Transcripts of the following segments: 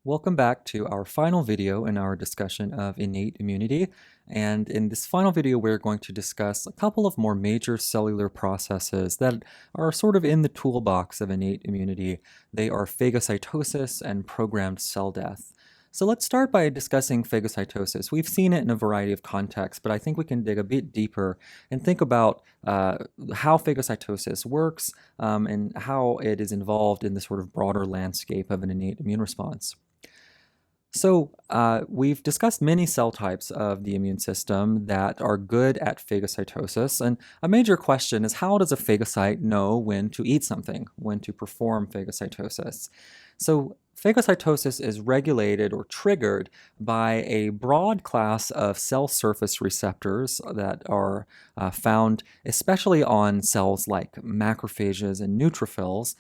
Welcome back to our final video in our discussion of innate immunity. And in this final video, we're going to discuss a couple of more major cellular processes that are sort of in the toolbox of innate immunity. They are phagocytosis and programmed cell death. So let's start by discussing phagocytosis. We've seen it in a variety of contexts, but I think we can dig a bit deeper and think about how phagocytosis works and how it is involved in the sort of broader landscape of an innate immune response. So we've discussed many cell types of the immune system that are good at phagocytosis, and a major question is how does a phagocyte know when to eat something, when to perform phagocytosis? So phagocytosis is regulated or triggered by a broad class of cell surface receptors that are found especially on cells like macrophages and neutrophils,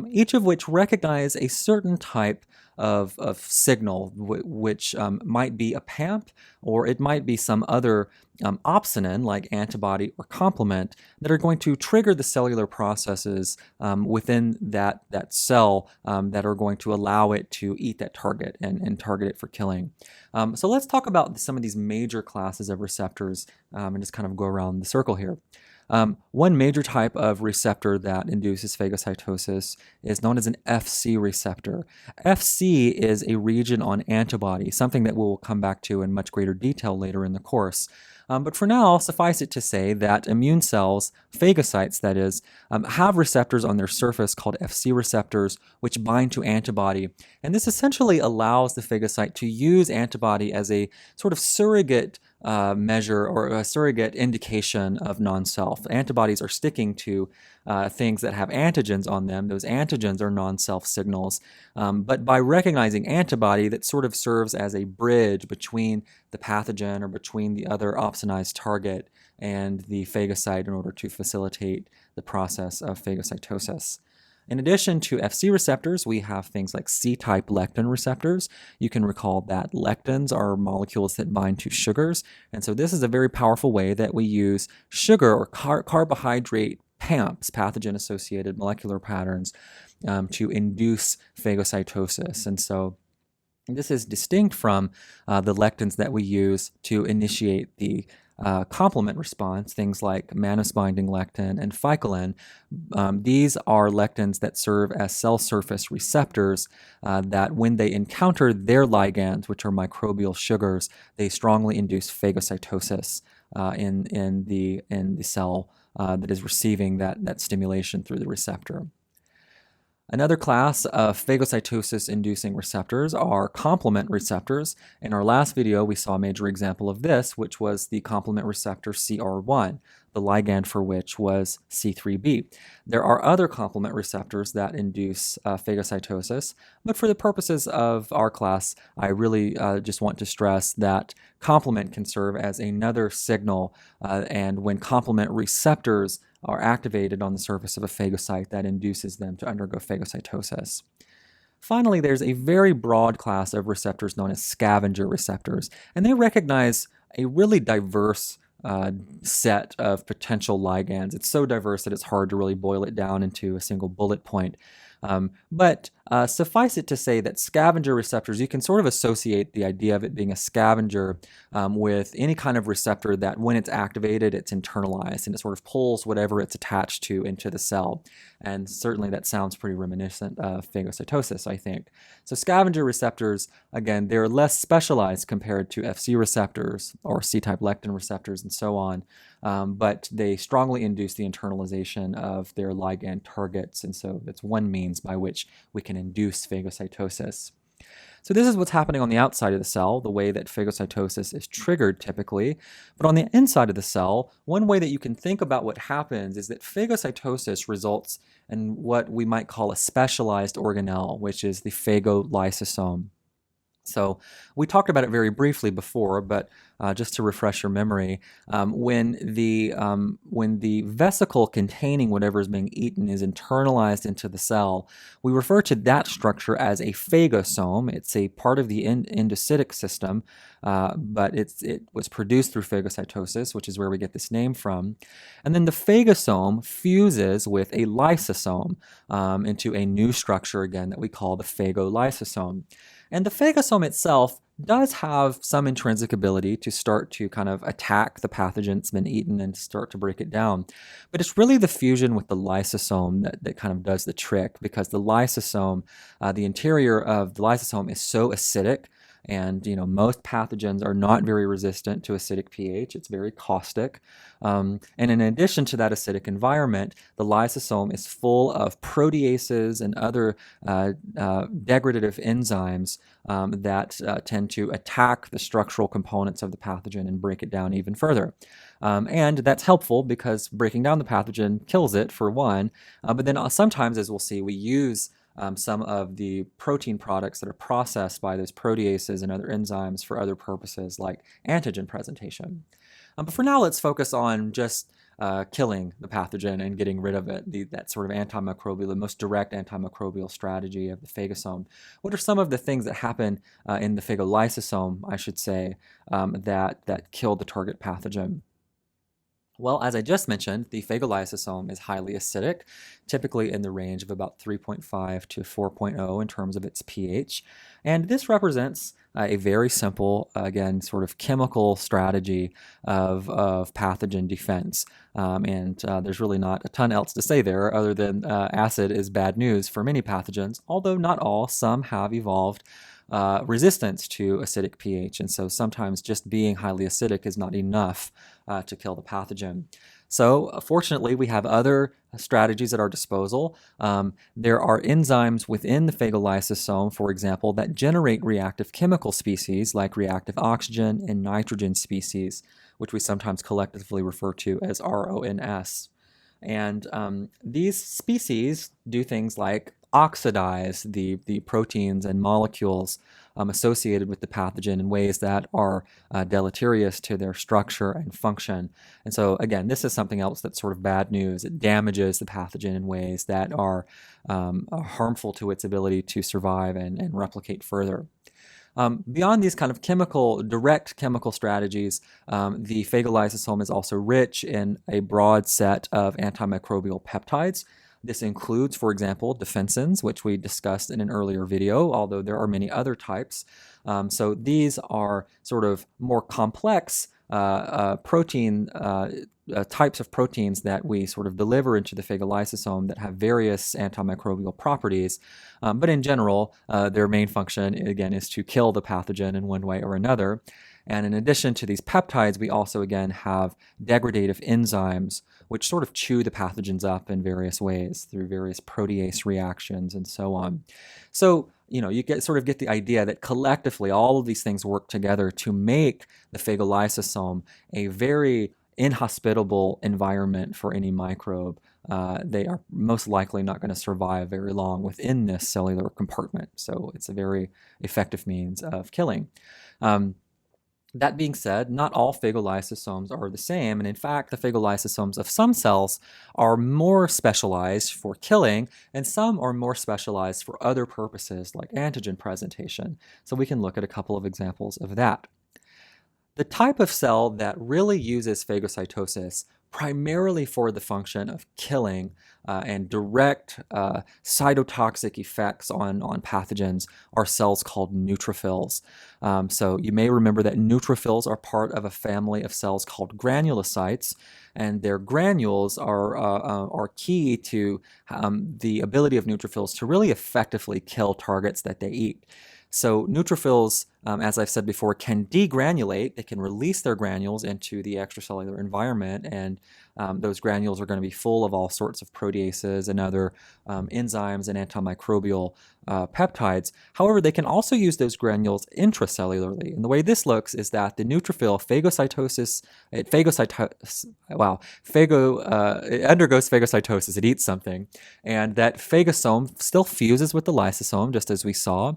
each of which recognize a certain type of signal, which might be a PAMP or it might be some other opsonin like antibody or complement that are going to trigger the cellular processes within that cell that are going to allow it to eat that target and target it for killing. So let's talk about some of these major classes of receptors and just kind of go around the circle here. One major type of receptor that induces phagocytosis is known as an Fc receptor. Fc is a region on antibody, something that we'll come back to in much greater detail later in the course. But for now, suffice it to say that immune cells, phagocytes that is, have receptors on their surface called Fc receptors, which bind to antibody. And this essentially allows the phagocyte to use antibody as a sort of surrogate measure or a surrogate indication of non-self. Antibodies are sticking to things that have antigens on them. Those antigens are non-self signals. But by recognizing antibody, that sort of serves as a bridge between the pathogen or between the other opsonized target and the phagocyte in order to facilitate the process of phagocytosis. In addition to Fc receptors, we have things like C-type lectin receptors. You can recall that lectins are molecules that bind to sugars, and so this is a very powerful way that we use sugar or carbohydrate PAMPs, pathogen-associated molecular patterns, to induce phagocytosis. And so this is distinct from the lectins that we use to initiate the complement response, things like mannose-binding lectin and phycolin. These are lectins that serve as cell surface receptors that when they encounter their ligands, which are microbial sugars, they strongly induce phagocytosis in the cell that is receiving that stimulation through the receptor. Another class of phagocytosis-inducing receptors are complement receptors. In our last video, we saw a major example of this, which was the complement receptor CR1, the ligand for which was C3b. There are other complement receptors that induce phagocytosis, but for the purposes of our class, I really just want to stress that complement can serve as another signal, and when complement receptors are activated on the surface of a phagocyte, that induces them to undergo phagocytosis. Finally, there's a very broad class of receptors known as scavenger receptors, and they recognize a really diverse set of potential ligands. It's so diverse that it's hard to really boil it down into a single bullet point. But suffice it to say that scavenger receptors, you can sort of associate the idea of it being a scavenger with any kind of receptor that when it's activated, it's internalized and it sort of pulls whatever it's attached to into the cell. And certainly that sounds pretty reminiscent of phagocytosis, I think. So scavenger receptors, again, they're less specialized compared to Fc receptors or C-type lectin receptors and so on, but they strongly induce the internalization of their ligand targets, and so that's one means by which we can induce phagocytosis. So this is what's happening on the outside of the cell, the way that phagocytosis is triggered typically. But on the inside of the cell, one way that you can think about what happens is that phagocytosis results in what we might call a specialized organelle, which is the phagolysosome. So we talked about it very briefly before, but just to refresh your memory, when the vesicle containing whatever is being eaten is internalized into the cell, we refer to that structure as a phagosome. It's a part of the endocytic system, but it was produced through phagocytosis, which is where we get this name from. And then the phagosome fuses with a lysosome into a new structure again that we call the phagolysosome. And the phagosome itself does have some intrinsic ability to start to kind of attack the pathogen that's been eaten and start to break it down. But it's really the fusion with the lysosome that kind of does the trick, because the lysosome, the interior of the lysosome is so acidic. And most pathogens are not very resistant to acidic pH. It's very caustic. And in addition to that acidic environment, the lysosome is full of proteases and other degradative enzymes that tend to attack the structural components of the pathogen and break it down even further. And that's helpful because breaking down the pathogen kills it, for one. But then sometimes, as we'll see, we use some of the protein products that are processed by those proteases and other enzymes for other purposes like antigen presentation. But for now, let's focus on just killing the pathogen and getting rid of it, that sort of antimicrobial, the most direct antimicrobial strategy of the phagosome. What are some of the things that happen in the phagolysosome, I should say, that kill the target pathogen? Well, as I just mentioned, the phagolysosome is highly acidic, typically in the range of about 3.5 to 4.0 in terms of its pH. And this represents a very simple, again, sort of chemical strategy of pathogen defense. There's really not a ton else to say there other than acid is bad news for many pathogens, although not all. Some have evolved resistance to acidic pH, and so sometimes just being highly acidic is not enough to kill the pathogen. So fortunately, we have other strategies at our disposal. There are enzymes within the phagolysosome, for example, that generate reactive chemical species like reactive oxygen and nitrogen species, which we sometimes collectively refer to as RONS. And these species do things like oxidize the proteins and molecules associated with the pathogen in ways that are deleterious to their structure and function. And so, again, this is something else that's sort of bad news. It damages the pathogen in ways that are harmful to its ability to survive and replicate further. Beyond these kind of direct chemical strategies, the phagolysosome is also rich in a broad set of antimicrobial peptides. This includes, for example, defensins, which we discussed in an earlier video, although there are many other types. So these are sort of more complex protein types of proteins that we sort of deliver into the phagolysosome that have various antimicrobial properties. But in general, their main function, again, is to kill the pathogen in one way or another. And in addition to these peptides, we also, again, have degradative enzymes, which sort of chew the pathogens up in various ways through various protease reactions and so on. So, you get the idea that collectively all of these things work together to make the phagolysosome a very inhospitable environment for any microbe. They are most likely not going to survive very long within this cellular compartment. So it's a very effective means of killing. That being said, not all phagolysosomes are the same, and in fact, the phagolysosomes of some cells are more specialized for killing, and some are more specialized for other purposes like antigen presentation. So we can look at a couple of examples of that. The type of cell that really uses phagocytosis primarily for the function of killing and direct cytotoxic effects on pathogens are cells called neutrophils. So you may remember that neutrophils are part of a family of cells called granulocytes, and their granules are key to the ability of neutrophils to really effectively kill targets that they eat. So neutrophils, as I've said before, can degranulate. They can release their granules into the extracellular environment, and those granules are going to be full of all sorts of proteases and other enzymes and antimicrobial peptides. However, they can also use those granules intracellularly. And the way this looks is that the neutrophil it undergoes phagocytosis. It eats something, and that phagosome still fuses with the lysosome, just as we saw.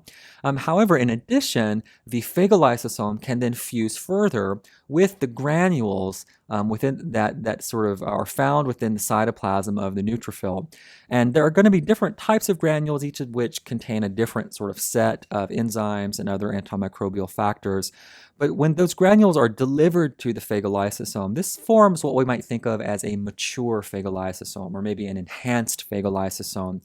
However, in addition, the phagolysosome can then fuse further with the granules within that sort of are found within the cytoplasm of the neutrophil. And there are going to be different types of granules, each of which contain a different sort of set of enzymes and other antimicrobial factors. But when those granules are delivered to the phagolysosome, this forms what we might think of as a mature phagolysosome, or maybe an enhanced phagolysosome.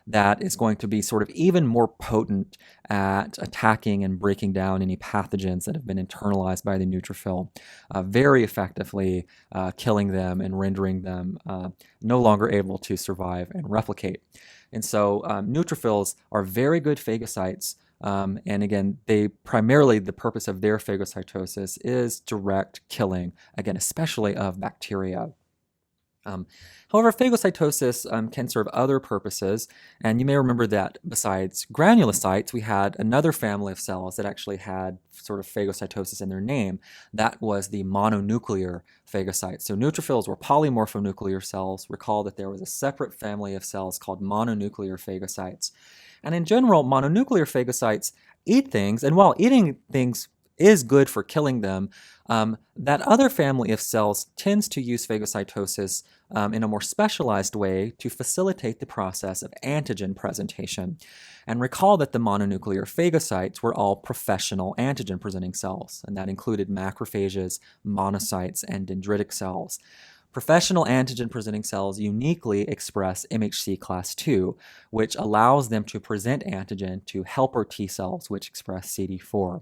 That is going to be sort of even more potent at attacking and breaking down any pathogens that have been internalized by the neutrophil, very effectively killing them and rendering them no longer able to survive and replicate. And so neutrophils are very good phagocytes. And again, primarily the purpose of their phagocytosis is direct killing, again, especially of bacteria. However, phagocytosis can serve other purposes, and you may remember that besides granulocytes, we had another family of cells that actually had sort of phagocytosis in their name. That was the mononuclear phagocytes. So neutrophils were polymorphonuclear cells. Recall that there was a separate family of cells called mononuclear phagocytes. And in general, mononuclear phagocytes eat things, and while eating things is good for killing them, that other family of cells tends to use phagocytosis in a more specialized way to facilitate the process of antigen presentation. And recall that the mononuclear phagocytes were all professional antigen-presenting cells, and that included macrophages, monocytes, and dendritic cells. Professional antigen-presenting cells uniquely express MHC class II, which allows them to present antigen to helper T cells, which express CD4.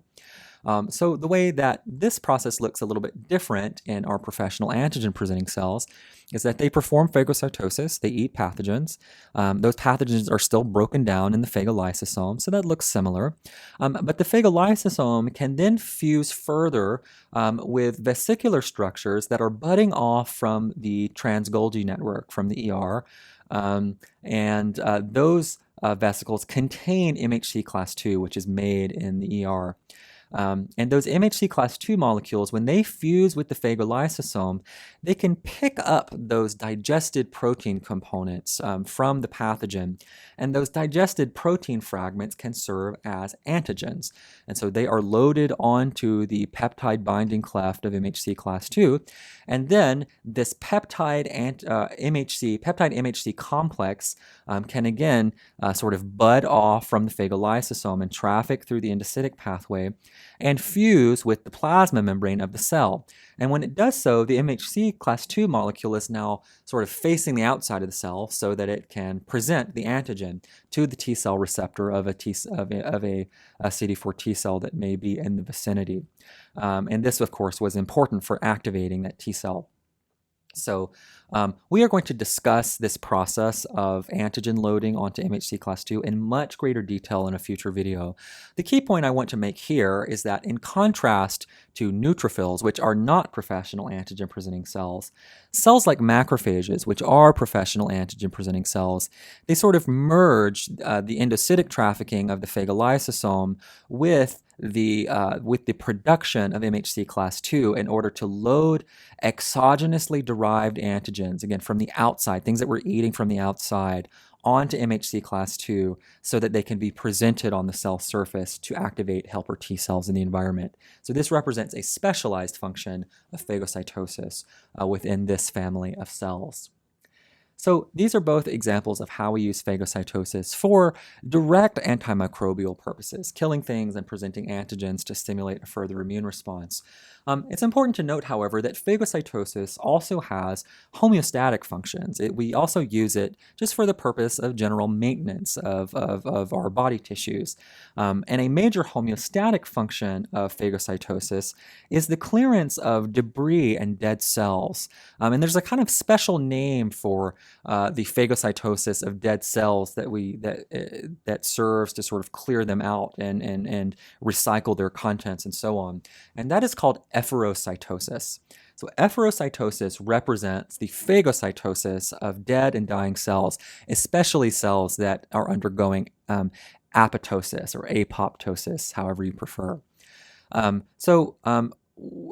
So the way that this process looks a little bit different in our professional antigen-presenting cells is that they perform phagocytosis, they eat pathogens. Those pathogens are still broken down in the phagolysosome, so that looks similar. But the phagolysosome can then fuse further with vesicular structures that are budding off from the trans-Golgi network, from the ER. Those vesicles contain MHC class II, which is made in the ER. And those MHC class II molecules, when they fuse with the phagolysosome, they can pick up those digested protein components from the pathogen. And those digested protein fragments can serve as antigens. And so they are loaded onto the peptide binding cleft of MHC class II. And then this peptide MHC complex can again sort of bud off from the phagolysosome and traffic through the endocytic pathway and fuse with the plasma membrane of the cell. And when it does so, the MHC class II molecule is now sort of facing the outside of the cell so that it can present the antigen to the T cell receptor of a CD4 T cell that may be in the vicinity. And this, of course, was important for activating that T cell. So we are going to discuss this process of antigen loading onto MHC class II in much greater detail in a future video. The key point I want to make here is that in contrast to neutrophils, which are not professional antigen-presenting cells, cells like macrophages, which are professional antigen-presenting cells, they sort of merge the endocytic trafficking of the phagolysosome with the production of MHC class II in order to load exogenously derived antigens, again from the outside, things that we're eating from the outside, onto MHC class II so that they can be presented on the cell surface to activate helper T cells in the environment. So this represents a specialized function of phagocytosis within this family of cells. So these are both examples of how we use phagocytosis for direct antimicrobial purposes, killing things and presenting antigens to stimulate a further immune response. It's important to note, however, that phagocytosis also has homeostatic functions. We also use it just for the purpose of general maintenance of our body tissues. And a major homeostatic function of phagocytosis is the clearance of debris and dead cells. And there's a kind of special name for the phagocytosis of dead cells that serves to sort of clear them out and recycle their contents and so on. And that is called efferocytosis. So efferocytosis represents the phagocytosis of dead and dying cells, especially cells that are undergoing apoptosis or apoptosis, however you prefer.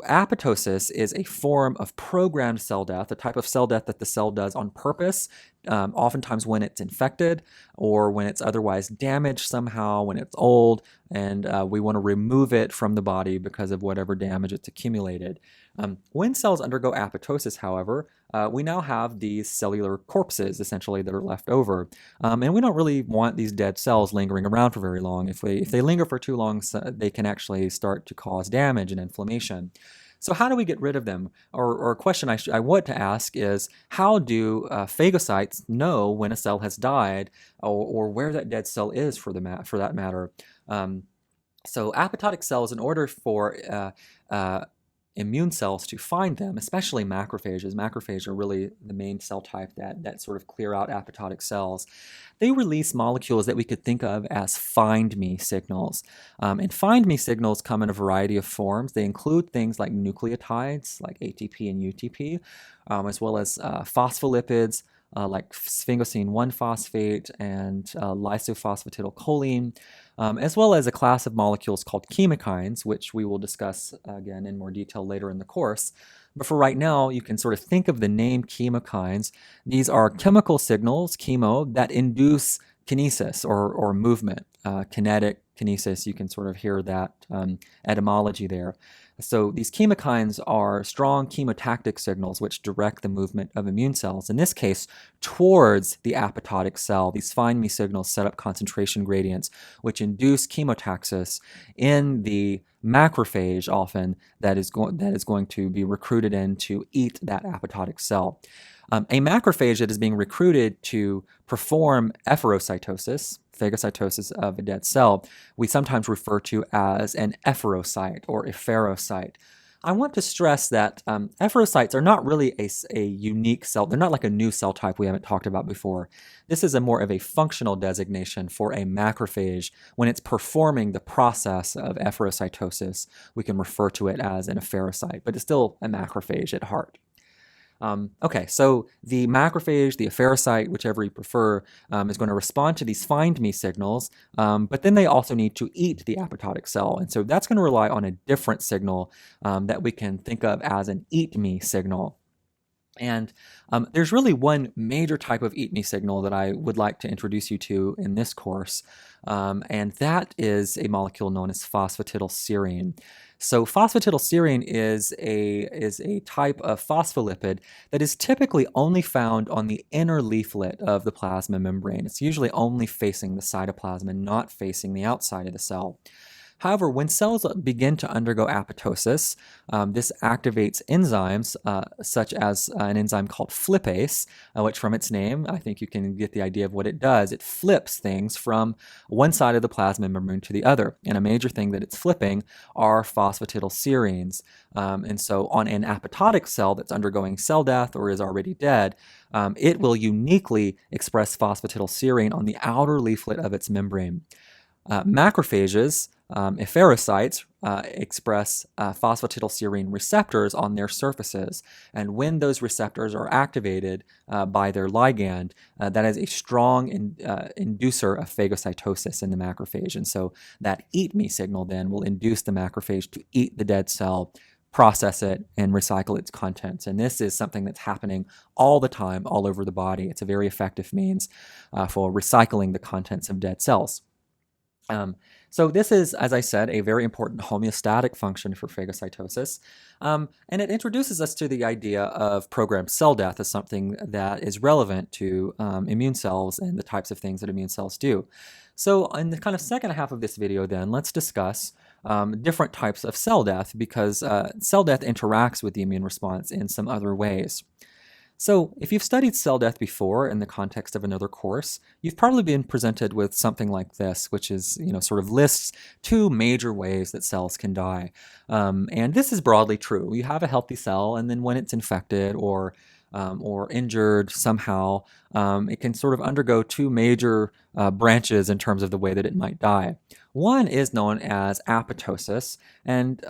Apoptosis is a form of programmed cell death, a type of cell death that the cell does on purpose oftentimes when it's infected or when it's otherwise damaged somehow, when it's old, and we want to remove it from the body because of whatever damage it's accumulated. When cells undergo apoptosis, however, we now have these cellular corpses, essentially, that are left over. And we don't really want these dead cells lingering around for very long. If they linger for too long, they can actually start to cause damage and inflammation. So how do we get rid of them? Or a question I want to ask is, how do phagocytes know when a cell has died, or where that dead cell is for that matter? So apoptotic cells, in order for immune cells to find them, especially macrophages. Macrophages are really the main cell type that sort of clear out apoptotic cells. They release molecules that we could think of as find me signals. And find me signals come in a variety of forms. They include things like nucleotides, like ATP and UTP, as well as phospholipids, like sphingosine 1-phosphate and lysophosphatidylcholine, as well as a class of molecules called chemokines, which we will discuss again in more detail later in the course. But for right now, you can sort of think of the name chemokines. These are chemical signals, chemo, that induce kinesis or movement. Kinetic kinesis, you can sort of hear that etymology there. So these chemokines are strong chemotactic signals which direct the movement of immune cells, in this case, towards the apoptotic cell. These find me signals set up concentration gradients which induce chemotaxis in the macrophage often that is going to be recruited in to eat that apoptotic cell. A macrophage that is being recruited to perform efferocytosis, phagocytosis of a dead cell, we sometimes refer to as an efferocyte or efferocyte. I want to stress that efferocytes are not really a unique cell. They're not like a new cell type we haven't talked about before. This is more of a functional designation for a macrophage. When it's performing the process of efferocytosis, we can refer to it as an efferocyte, but it's still a macrophage at heart. Okay, so the macrophage, the efferocyte, whichever you prefer, is going to respond to these find me signals, but then they also need to eat the apoptotic cell. And so that's going to rely on a different signal that we can think of as an eat me signal. And there's really one major type of eat me signal that I would like to introduce you to in this course, and that is a molecule known as phosphatidylserine. So phosphatidylserine is a type of phospholipid that is typically only found on the inner leaflet of the plasma membrane. It's usually only facing the cytoplasm and not facing the outside of the cell. However, when cells begin to undergo apoptosis, this activates enzymes such as an enzyme called flippase, which from its name, I think you can get the idea of what it does. It flips things from one side of the plasma membrane to the other. And a major thing that it's flipping are phosphatidylserines. And so on an apoptotic cell that's undergoing cell death or is already dead, it will uniquely express phosphatidylserine on the outer leaflet of its membrane. Macrophages, efferocytes, express phosphatidylserine receptors on their surfaces. And when those receptors are activated by their ligand, that is a strong inducer of phagocytosis in the macrophage. And so that eat me signal then will induce the macrophage to eat the dead cell, process it, and recycle its contents. And this is something that's happening all the time, all over the body. It's a very effective means for recycling the contents of dead cells. So this is, as I said, a very important homeostatic function for phagocytosis, and it introduces us to the idea of programmed cell death as something that is relevant to immune cells and the types of things that immune cells do. So in the kind of second half of this video then, let's discuss different types of cell death, because cell death interacts with the immune response in some other ways. So if you've studied cell death before in the context of another course, you've probably been presented with something like this, which is, sort of lists two major ways that cells can die. And this is broadly true. You have a healthy cell, and then when it's infected or injured somehow, it can sort of undergo two major branches in terms of the way that it might die. One is known as apoptosis, and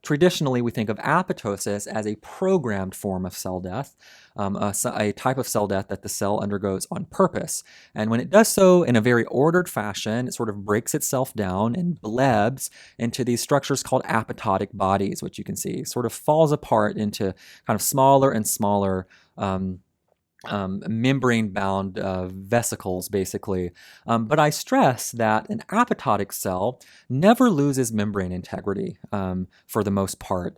traditionally we think of apoptosis as a programmed form of cell death, a type of cell death that the cell undergoes on purpose. And when it does so in a very ordered fashion, it sort of breaks itself down and blebs into these structures called apoptotic bodies, which you can see sort of falls apart into kind of smaller and smaller membrane-bound vesicles, basically. But I stress that an apoptotic cell never loses membrane integrity for the most part.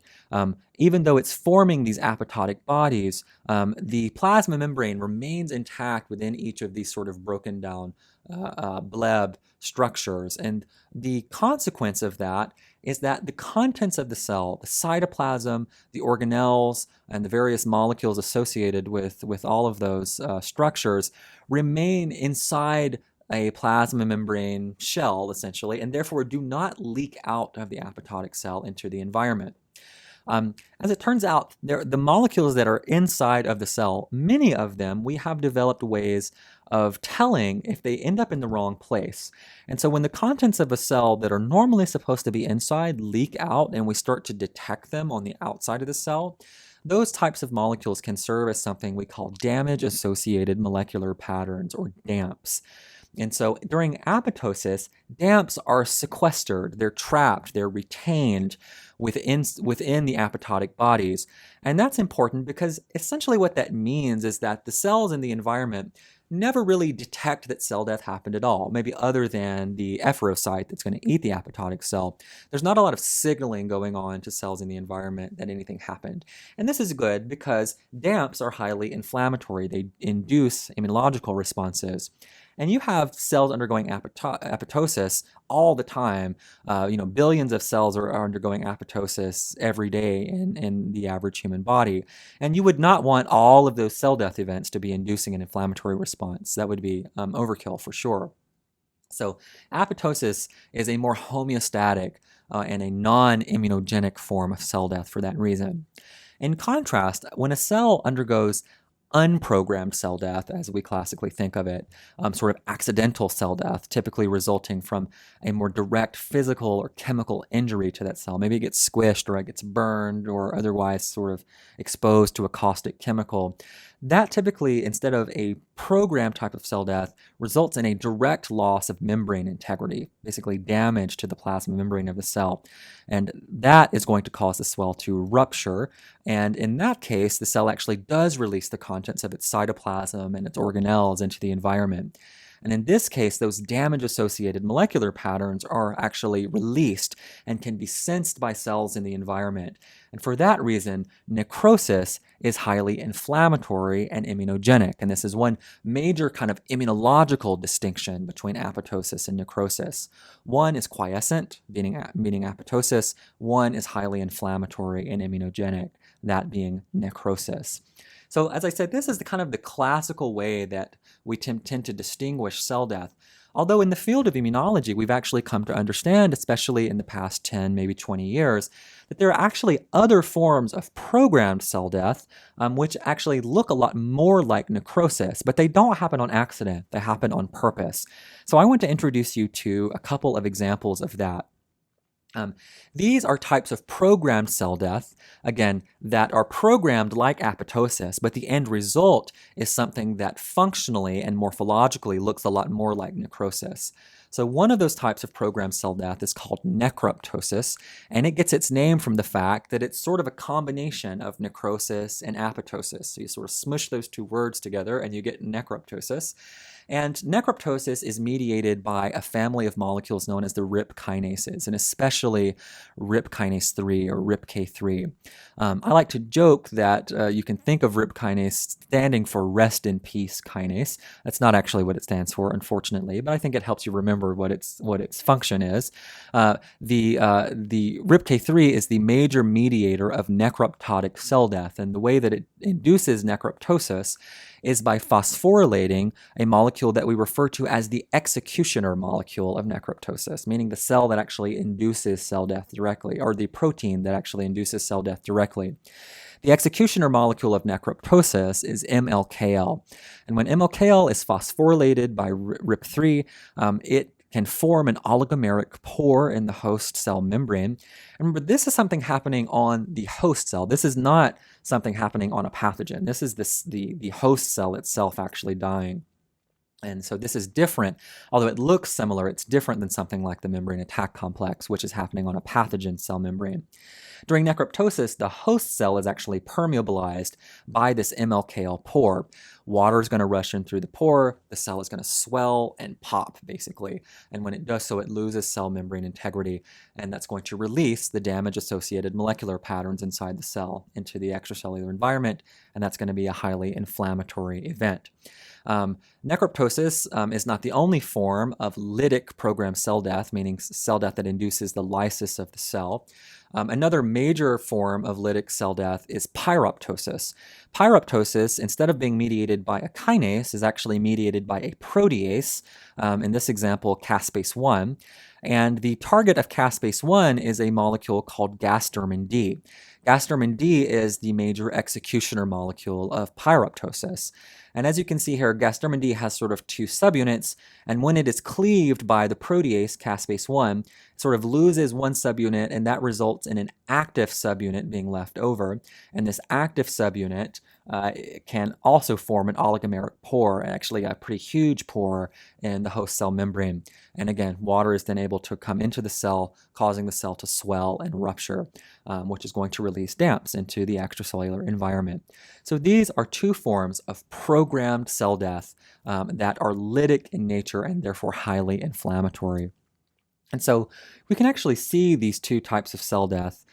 Even though it's forming these apoptotic bodies, the plasma membrane remains intact within each of these sort of broken down bleb structures. And the consequence of that is that the contents of the cell, the cytoplasm, the organelles, and the various molecules associated with all of those structures remain inside a plasma membrane shell, essentially, and therefore do not leak out of the apoptotic cell into the environment. As it turns out, the molecules that are inside of the cell, many of them, we have developed ways of telling if they end up in the wrong place. And so when the contents of a cell that are normally supposed to be inside leak out and we start to detect them on the outside of the cell, those types of molecules can serve as something we call damage-associated molecular patterns, or DAMPs. And so during apoptosis, DAMPs are sequestered, they're trapped, they're retained within the apoptotic bodies. And that's important because essentially what that means is that the cells in the environment never really detect that cell death happened at all, maybe other than the efferocyte that's going to eat the apoptotic cell. There's not a lot of signaling going on to cells in the environment that anything happened. And this is good because DAMPs are highly inflammatory. They induce immunological responses. And you have cells undergoing apoptosis all the time. Billions of cells are undergoing apoptosis every day in the average human body. And you would not want all of those cell death events to be inducing an inflammatory response. That would be overkill for sure. So apoptosis is a more homeostatic and a non-immunogenic form of cell death for that reason. In contrast, when a cell undergoes unprogrammed cell death, as we classically think of it, sort of accidental cell death, typically resulting from a more direct physical or chemical injury to that cell. Maybe it gets squished or it gets burned or otherwise sort of exposed to a caustic chemical. That typically, instead of a programmed type of cell death, results in a direct loss of membrane integrity, basically damage to the plasma membrane of the cell. And that is going to cause the cell to rupture. And in that case, the cell actually does release the contents of its cytoplasm and its organelles into the environment. And in this case, those damage-associated molecular patterns are actually released and can be sensed by cells in the environment. And for that reason, necrosis is highly inflammatory and immunogenic. And this is one major kind of immunological distinction between apoptosis and necrosis. One is quiescent, meaning apoptosis. One is highly inflammatory and immunogenic, that being necrosis. So as I said, this is the kind of the classical way that we tend to distinguish cell death. Although in the field of immunology, we've actually come to understand, especially in the past 10, maybe 20 years, that there are actually other forms of programmed cell death which actually look a lot more like necrosis, but they don't happen on accident, they happen on purpose. So I want to introduce you to a couple of examples of that. These are types of programmed cell death, again, that are programmed like apoptosis, but the end result is something that functionally and morphologically looks a lot more like necrosis. So one of those types of programmed cell death is called necroptosis, and it gets its name from the fact that it's sort of a combination of necrosis and apoptosis. So you sort of smush those two words together and you get necroptosis. And necroptosis is mediated by a family of molecules known as the RIP kinases, and especially RIP kinase 3 or RIPK3. I like to joke that you can think of RIP kinase standing for rest in peace kinase. That's not actually what it stands for, unfortunately, but I think it helps you remember what its function is. The RIPK3 is the major mediator of necroptotic cell death, and the way that it induces necroptosis is by phosphorylating a molecule that we refer to as the executioner molecule of necroptosis, meaning the cell that actually induces cell death directly, or the protein that actually induces cell death directly. The executioner molecule of necroptosis is MLKL. And when MLKL is phosphorylated by RIP3, it can form an oligomeric pore in the host cell membrane. And remember, this is something happening on the host cell. This is not something happening on a pathogen. This is the host cell itself actually dying. And so this is different, although it looks similar, it's different than something like the membrane attack complex, which is happening on a pathogen cell membrane. During necroptosis, the host cell is actually permeabilized by this MLKL pore. water is going to rush in through the pore, the cell is going to swell and pop, basically. And when it does so, it loses cell membrane integrity, and that's going to release the damage-associated molecular patterns inside the cell into the extracellular environment, and that's going to be a highly inflammatory event. Necroptosis is not the only form of lytic programmed cell death, meaning cell death that induces the lysis of the cell. Another major form of lytic cell death is pyroptosis. Pyroptosis, instead of being mediated by a kinase, is actually mediated by a protease, in this example, caspase 1. And the target of caspase 1 is a molecule called gasdermin D. Gasdermin D is the major executioner molecule of pyroptosis. And as you can see here, gasdermin D has sort of two subunits, and when it is cleaved by the protease caspase 1, it sort of loses one subunit, and that results in an active subunit being left over. And this active subunit can also form an oligomeric pore, actually a pretty huge pore in the host cell membrane. And again, water is then able to come into the cell, causing the cell to swell and rupture, which is going to release damps into the extracellular environment. So these are two forms of programmed cell death that are lytic in nature and therefore highly inflammatory. And so we can actually see these two types of cell death,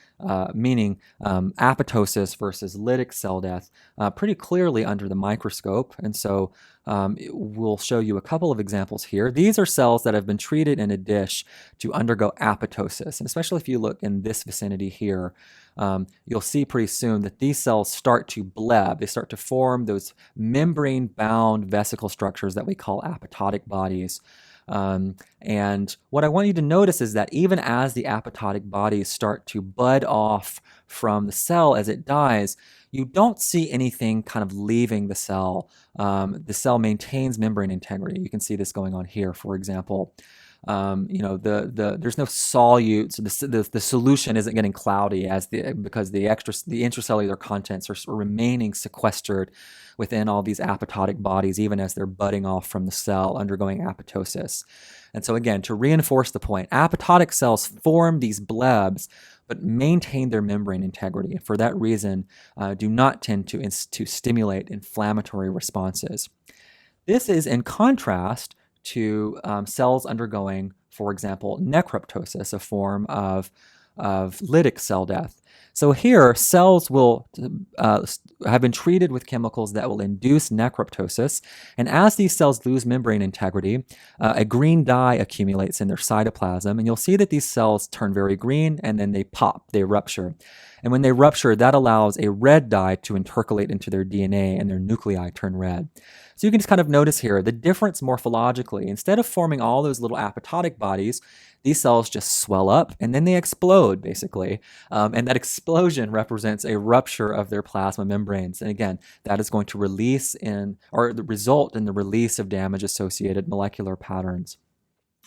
meaning apoptosis versus lytic cell death, pretty clearly under the microscope. And so we'll show you a couple of examples here. These are cells that have been treated in a dish to undergo apoptosis. And especially if you look in this vicinity here, you'll see pretty soon that these cells start to bleb. They start to form those membrane-bound vesicle structures that we call apoptotic bodies. And what I want you to notice is that even as the apoptotic bodies start to bud off from the cell as it dies, you don't see anything kind of leaving the cell. The cell maintains membrane integrity. You can see this going on here, for example. There's no solute, so the solution isn't getting cloudy because the intracellular contents are remaining sequestered within all these apoptotic bodies, even as they're budding off from the cell, undergoing apoptosis. And so again, to reinforce the point, apoptotic cells form these blebs, but maintain their membrane integrity, and for that reason, do not tend to stimulate inflammatory responses. This is in contrast to cells undergoing, for example, necroptosis, a form of lytic cell death. So here, cells will have been treated with chemicals that will induce necroptosis, and as these cells lose membrane integrity, a green dye accumulates in their cytoplasm, and you'll see that these cells turn very green, and then they pop, they rupture. And when they rupture, that allows a red dye to intercalate into their DNA, and their nuclei turn red. So you can just kind of notice here the difference morphologically. Instead of forming all those little apoptotic bodies, these cells just swell up and then they explode, basically. And that explosion represents a rupture of their plasma membranes. And again, that is going to result in the release of damage-associated molecular patterns.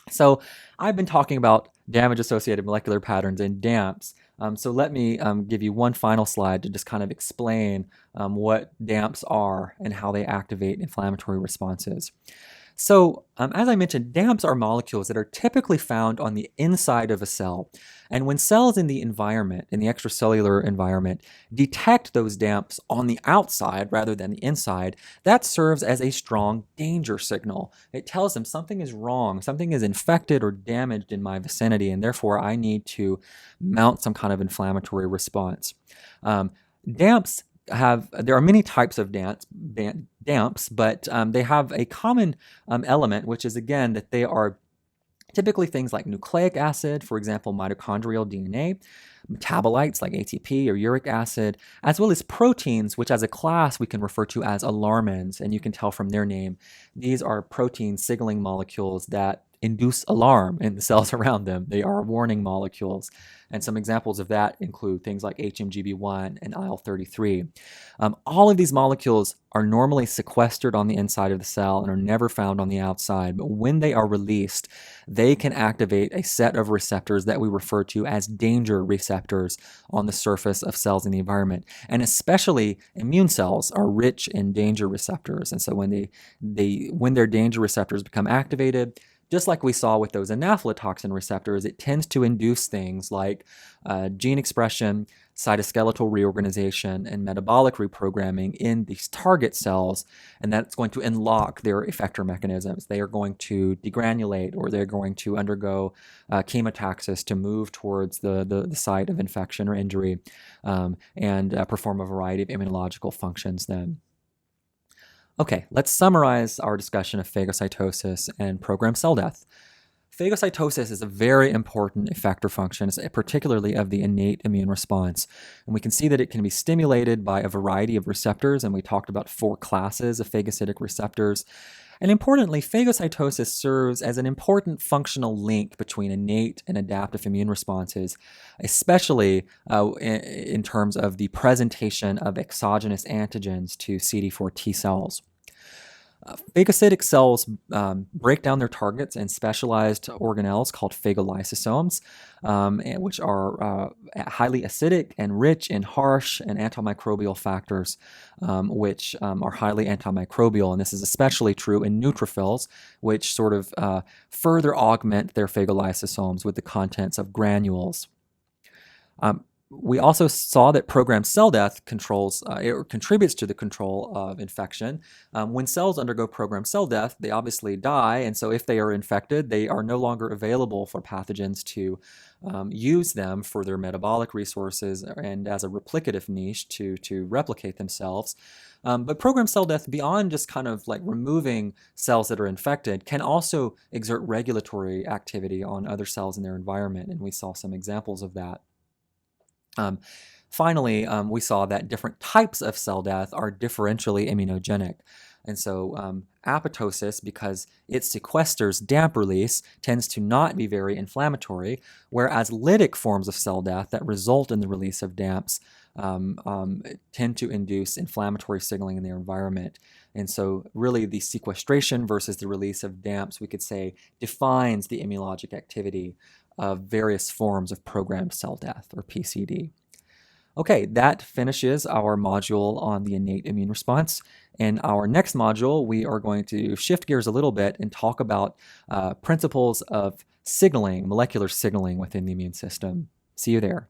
So I've been talking about damage-associated molecular patterns in DAMPs. So let me give you one final slide to just kind of explain what DAMPs are and how they activate inflammatory responses. So as I mentioned, DAMPs are molecules that are typically found on the inside of a cell. And when cells in the environment, in the extracellular environment, detect those DAMPs on the outside rather than the inside, that serves as a strong danger signal. It tells them something is wrong, something is infected or damaged in my vicinity, and therefore I need to mount some kind of inflammatory response. DAMPs there are many types of DAMPs, but they have a common element, which is, again, that they are typically things like nucleic acid, for example, mitochondrial DNA, metabolites like ATP or uric acid, as well as proteins, which as a class we can refer to as alarmins, and you can tell from their name, these are protein signaling molecules that induce alarm in the cells around them. They are warning molecules. And some examples of that include things like HMGB1 and IL-33. All of these molecules are normally sequestered on the inside of the cell and are never found on the outside. But when they are released, they can activate a set of receptors that we refer to as danger receptors on the surface of cells in the environment. And especially immune cells are rich in danger receptors. And so when their danger receptors become activated, Just like we saw with those anaphylatoxin receptors, it tends to induce things like gene expression, cytoskeletal reorganization, and metabolic reprogramming in these target cells, and that's going to unlock their effector mechanisms. They are going to degranulate, or they're going to undergo chemotaxis to move towards the site of infection or injury, and perform a variety of immunological functions then. Okay, let's summarize our discussion of phagocytosis and programmed cell death. Phagocytosis is a very important effector function, particularly of the innate immune response. And we can see that it can be stimulated by a variety of receptors, and we talked about 4 classes of phagocytic receptors. And importantly, phagocytosis serves as an important functional link between innate and adaptive immune responses, especially in terms of the presentation of exogenous antigens to CD4 T cells. Phagocytic cells break down their targets in specialized organelles called phagolysosomes, which are highly acidic and rich in harsh and antimicrobial factors, which are highly antimicrobial. And this is especially true in neutrophils, which sort of further augment their phagolysosomes with the contents of granules. We also saw that programmed cell death contributes to the control of infection. When cells undergo programmed cell death, they obviously die, and so if they are infected, they are no longer available for pathogens to use them for their metabolic resources and as a replicative niche to replicate themselves. But programmed cell death, beyond just kind of like removing cells that are infected, can also exert regulatory activity on other cells in their environment, and we saw some examples of that. Finally, we saw that different types of cell death are differentially immunogenic. And so apoptosis, because it sequesters damp release, tends to not be very inflammatory, whereas lytic forms of cell death that result in the release of damps tend to induce inflammatory signaling in their environment. And so really the sequestration versus the release of damps, we could say, defines the immunologic activity of various forms of programmed cell death, or PCD. Okay, that finishes our module on the innate immune response. In our next module, we are going to shift gears a little bit and talk about principles of signaling, molecular signaling within the immune system. See you there.